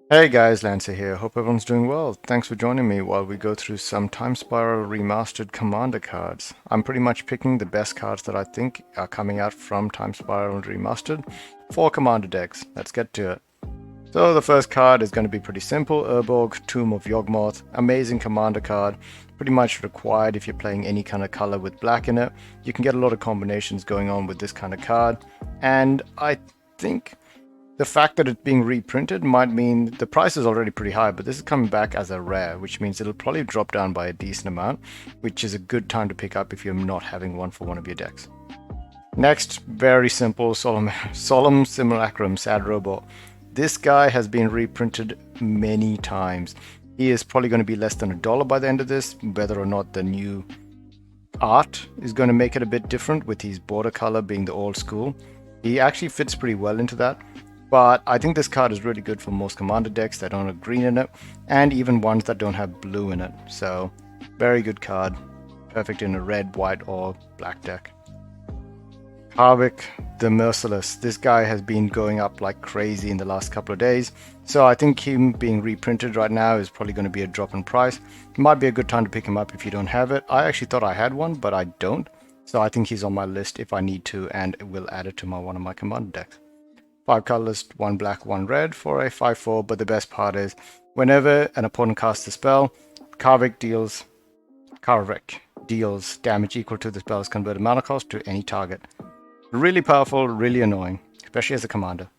Hey guys, Lancer here. Hope everyone's doing well. Thanks for joining me while we go through some Timespiral Remastered Commander cards. I'm pretty much picking the best cards that I think are coming out from Timespiral Remastered for Commander decks. Let's get to it. So the first card is going to be pretty simple. Urborg, Tomb of Yawgmoth. Amazing Commander card. Pretty much required if you're playing any kind of color with black in it. You can get a lot of combinations going on with this kind of card. And I think the fact that it's being reprinted might mean the price is already pretty high, but this is coming back as a rare, which means it'll probably drop down by a decent amount, which is a good time to pick up if you're not having one for one of your decks. Next, very simple, Solemn Simulacrum, Sad Robot. This guy has been reprinted many times. He is probably going to be less than $1 by the end of this, whether or not the new art is going to make it a bit different with his border color being the old school. He actually fits pretty well into that. But I think this card is really good for most commander decks that don't have green in it, and even ones that don't have blue in it. So, very good card. Perfect in a red, white, or black deck. Harvik the Merciless. This guy has been going up like crazy in the last couple of days. So I think him being reprinted right now is probably going to be a drop in price. It might be a good time to pick him up if you don't have it. I actually thought I had one, but I don't. So I think he's on my list if I need to, and will add it to one of my commander decks. 5 colorless, 1 black, 1 red for a 5/4, but the best part is whenever an opponent casts a spell, Harvik deals damage equal to the spell's converted mana cost to any target. Really powerful, really annoying, especially as a commander.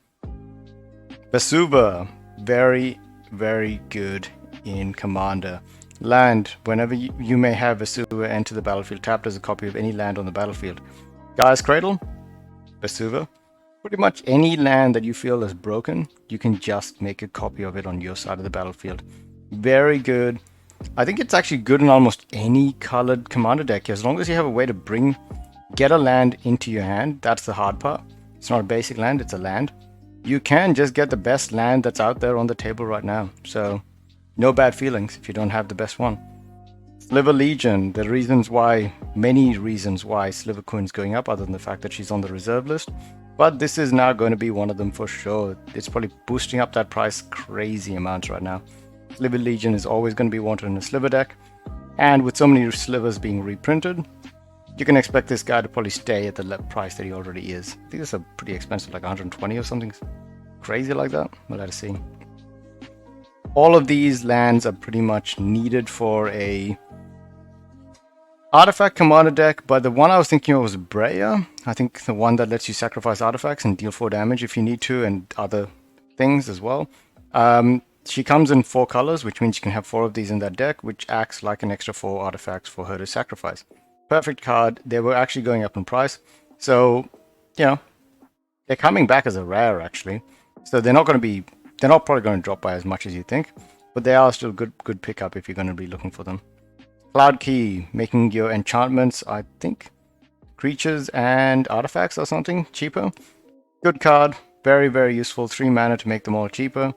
Vesuva, very, very good in commander. Land, whenever you may have Vesuva enter the battlefield tapped as a copy of any land on the battlefield. Guy's Cradle, Vesuva. Pretty much any land that you feel is broken, you can just make a copy of it on your side of the battlefield. Very good. I think it's actually good in almost any colored commander deck, as long as you have a way to get a land into your hand. That's the hard part. It's not a basic land, it's a land. You can just get the best land that's out there on the table right now. So, no bad feelings if you don't have the best one. Sliver Legion, many reasons why Sliver Queen's going up, other than the fact that she's on the reserve list. But this is now going to be one of them for sure. It's probably boosting up that price crazy amounts right now. Sliver Legion is always going to be wanted in a Sliver deck. And with so many Slivers being reprinted, you can expect this guy to probably stay at the price that he already is. I think it's a pretty expensive, like 120 or something crazy like that. We'll let us see. All of these lands are pretty much needed for a artifact commander deck, but the one I was thinking of was Breer. I think the one that lets you sacrifice artifacts and deal 4 damage if you need to, and other things as well. She comes in 4 colors, which means you can have 4 of these in that deck, which acts like an extra 4 artifacts for her to sacrifice. Perfect card. They were actually going up in price, so they're coming back as a rare actually. So they're not probably going to drop by as much as you think, but they are still good pickup if you're going to be looking for them. Cloud Key, making your enchantments, I think, creatures and artifacts or something cheaper. Good card, very, very useful. 3 mana to make them all cheaper.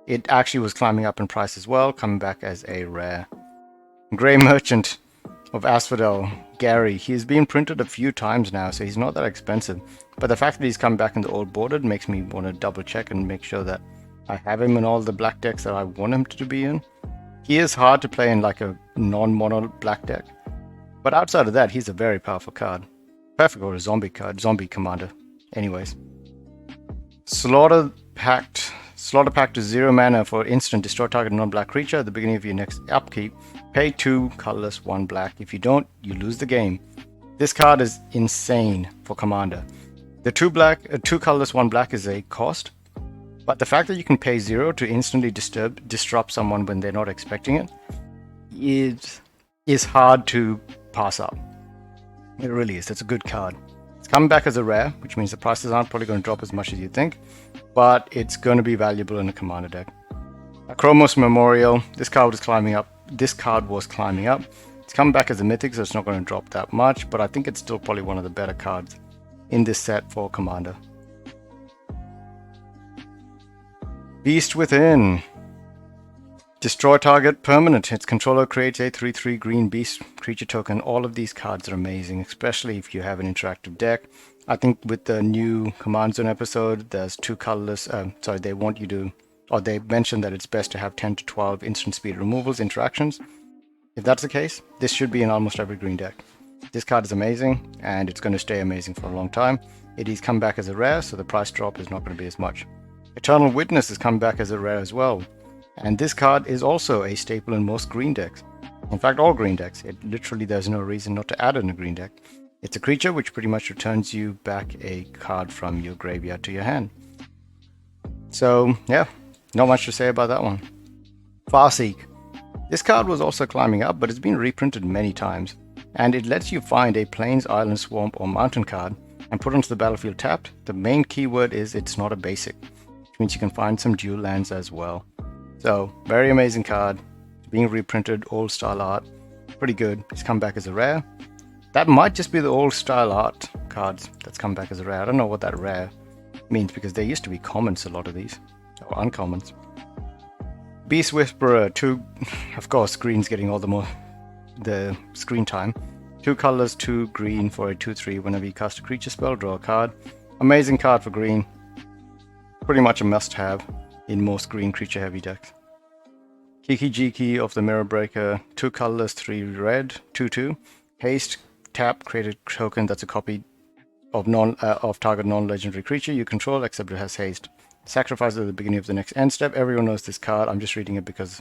It actually was climbing up in price as well, coming back as a rare. Grey Merchant of Asphodel Gary. He's been printed a few times now, so he's not that expensive. But the fact that he's come back in the old bordered makes me want to double check and make sure that I have him in all the black decks that I want him to be in. He is hard to play in like a non-mono black deck, but outside of that, he's a very powerful card. Perfect for a zombie commander. Anyways, Slaughter Pact is 0 mana for instant. Destroy target non-black creature at the beginning of your next upkeep. Pay 2 colorless, 1 black. If you don't, you lose the game. This card is insane for commander. The 2 colorless, 1 black is a cost. But the fact that you can pay 0 to instantly disrupt someone when they're not expecting it is hard to pass up. It really is. It's a good card. It's coming back as a rare, which means the prices aren't probably going to drop as much as you think, but it's going to be valuable in a commander deck. Chromos Memorial. This card was climbing up. It's coming back as a mythic, so it's not going to drop that much, but I think it's still probably one of the better cards in this set for commander. Beast Within. Destroy target permanent. Its controller creates a 3/3 green beast creature token. All of these cards are amazing, especially if you have an interactive deck. I think with the new Command Zone episode, there's 2 colorless. They want you to or they mentioned that it's best to have 10 to 12 instant speed removals interactions. If that's the case, this should be in almost every green deck. This card is amazing, and it's going to stay amazing for a long time. It is come back as a rare, so the price drop is not going to be as much. Eternal Witness has come back as a rare as well, and this card is also a staple in most green decks. In fact, all green decks. There's no reason not to add it in a green deck. It's a creature which pretty much returns you back a card from your graveyard to your hand. So yeah, not much to say about that one. Farseek. This card was also climbing up, but it's been reprinted many times, and it lets you find a plains, island, swamp, or mountain card and put onto the battlefield tapped. The main keyword is it's not a basic, which means you can find some dual lands as well. So very amazing card. It's being reprinted, old style art, pretty good. It's come back as a rare. That might just be the old style art cards that's come back as a rare. I don't know what that rare means because there used to be commons, a lot of these, or uncommons. Beast Whisperer, 2, of course, green's getting all the screen time. 2 colors, 2 green for a 2/3. Whenever you cast a creature spell, draw a card. Amazing card for green. Pretty much a must-have in most green creature-heavy decks. Kiki Jiki of the Mirror Breaker, 2 colors, 3 red, 2/2. Haste, tap, create a token that's a copy of target non-legendary creature you control, except it has haste. Sacrifice it at the beginning of the next end step. Everyone knows this card. I'm just reading it because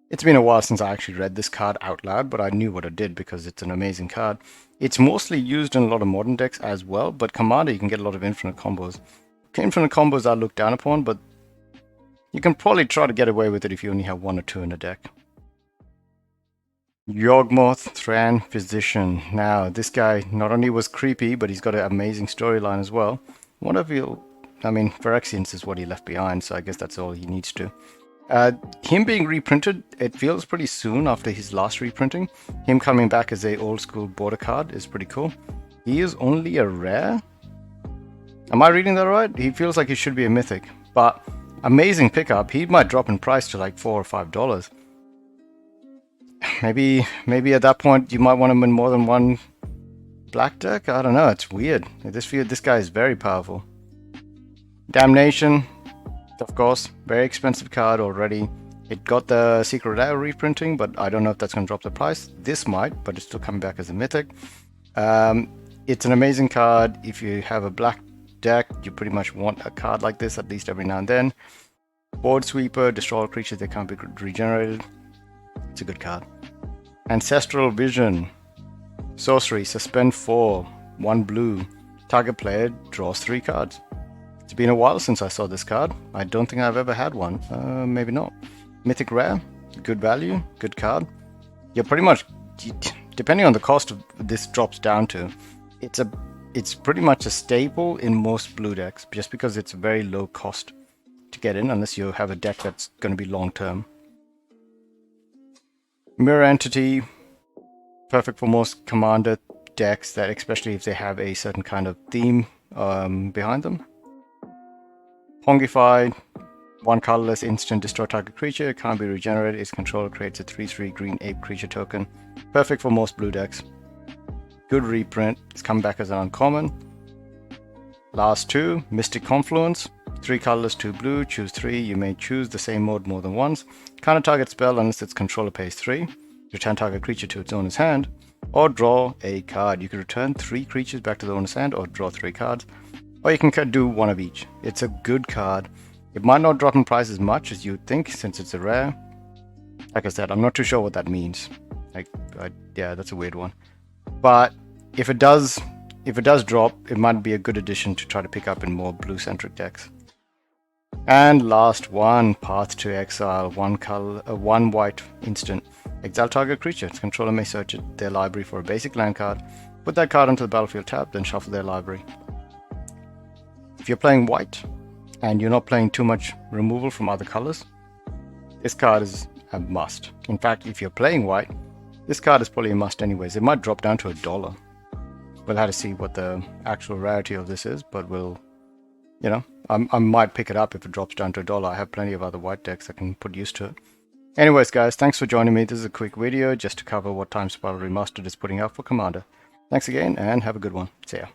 it's been a while since I actually read this card out loud, but I knew what it did because it's an amazing card. It's mostly used in a lot of modern decks as well, but Commander, you can get a lot of infinite combos. Infinite combos are looked down upon, but you can probably try to get away with it if you only have 1 or 2 in a deck. Yawgmoth Thran Physician. Now, this guy not only was creepy, but he's got an amazing storyline as well. What if Phyrexians is what he left behind, so I guess that's all he needs to. Him being reprinted, it feels pretty soon after his last reprinting. Him coming back as a old school border card is pretty cool. He is only a rare? Am I reading that right? He feels like he should be a mythic, but amazing pickup. He might drop in price to like $4 or $5. Maybe at that point you might want him in more than one black deck. I don't know. It's weird. This guy is very powerful. Damnation, of course, very expensive card already. It got the Secret Lair reprinting, but I don't know if that's going to drop the price. This might, but it's still coming back as a mythic. It's an amazing card. If you have a black deck, you pretty much want a card like this at least every now and then. Board Sweeper, destroy all creatures that can't be regenerated. It's a good card. Ancestral Vision, sorcery, suspend 4, 1 blue. Target player draws 3 cards. It's been a while since I saw this card. I don't think I've ever had one. Maybe not. Mythic Rare, good value, good card. You're pretty much, depending on the cost of this drops down to, it's pretty much a staple in most blue decks, just because it's a very low cost to get in, unless you have a deck that's going to be long term. Mirror Entity, perfect for most commander decks, that especially if they have a certain kind of theme behind them. Pongifi, 1 colorless instant, destroy target creature, can't be regenerated, its controller creates a 3/3 green ape creature token. Perfect for most blue decks. Good reprint, it's come back as an uncommon. Last 2, Mystic Confluence, 3 colorless, 2 blue, choose 3, you may choose the same mode more than once. Counter target spell unless its controller pays 3, return target creature to its owner's hand, or draw a card. You can return 3 creatures back to the owner's hand or draw 3 cards. Or you can do 1 of each. It's a good card. It might not drop in price as much as you'd think since it's a rare. Like I said, I'm not too sure what that means. Yeah, that's a weird one. But if it does drop, it might be a good addition to try to pick up in more blue-centric decks. And last one, Path to Exile, 1 white instant. Exile target creature. Its controller may search their library for a basic land card. Put that card onto the battlefield tab, then shuffle their library. If you're playing white and you're not playing too much removal from other colors, this card is a must. In fact, if you're playing white, this card is probably a must anyways. It might drop down to $1. We'll have to see what the actual rarity of this is, but I might pick it up if it drops down to $1. I have plenty of other white decks I can put used to it. Anyways, guys, thanks for joining me. This is a quick video just to cover what Timespiral Remastered is putting out for Commander. Thanks again, and have a good one. See ya.